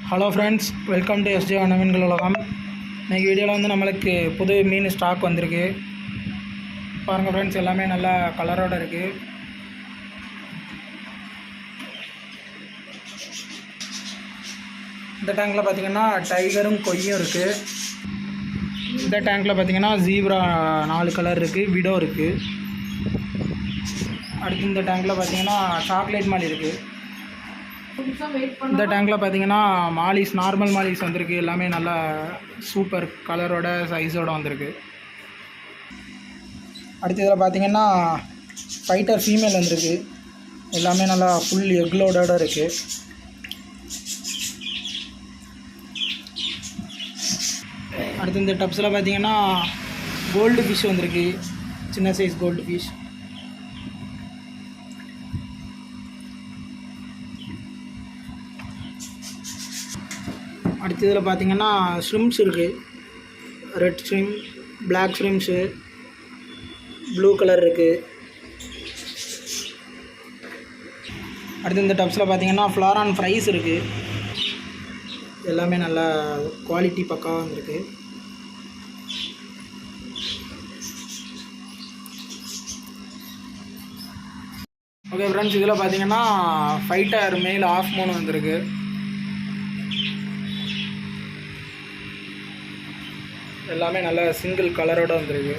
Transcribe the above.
Hello friends, welcome to SJ மீன்கள் உலகம். இன்றைக்கி வீடியோவில் வந்து நம்மளுக்கு புது மீன் ஸ்டாக் வந்திருக்கு. பாருங்கள் ஃப்ரெண்ட்ஸ், எல்லாமே நல்லா கலரோடு இருக்குது. இந்த டேங்கில் பார்த்திங்கன்னா டைகரும் கொய்யும் இருக்குது. இந்த டேங்கில் பார்த்திங்கன்னா ஜீப்ரா 4 கலர் இருக்குது, விடோ இருக்குது. அடுத்து இந்த டேங்கில் பார்த்திங்கன்னா சாக்லேட் மாலி இருக்குது. இந்த டேங்கில் பார்த்தீங்கன்னா மாலிஸ், நார்மல் மாலிஸ் வந்திருக்கு. எல்லாமே நல்லா சூப்பர் கலரோட சைஸோடு வந்திருக்கு. அடுத்த இதில் பார்த்தீங்கன்னா ஃபைட்டர் ஃபீமேல் வந்திருக்கு. எல்லாமே நல்லா ஃபுல் எக்லோடோட இருக்குது. அடுத்து இந்த டப்ஸில் பார்த்தீங்கன்னா கோல்டு ஃபிஷ் வந்திருக்கு, சின்ன சைஸ் கோல்டு ஃபிஷ். அடுத்த இதில் பார்த்திங்கன்னா ஷ்ரிம்ஸ் இருக்குது. Red shrimp, black shrimps, blue colour இருக்குது. அடுத்து இந்த டப்ஸில் பார்த்திங்கன்னா ஃப்ளாரான் ஃப்ரைஸ் இருக்குது. எல்லாமே நல்லா குவாலிட்டி பக்காவாக வந்திருக்கு. ஓகே ஃப்ரெண்ட்ஸ், இதில் பார்த்திங்கன்னா ஃபைட்டர் மேல் ஆஃப் மூணு வந்திருக்கு. எல்லாமே நல்ல சிங்கிள் கலரோடு வந்திருக்கு.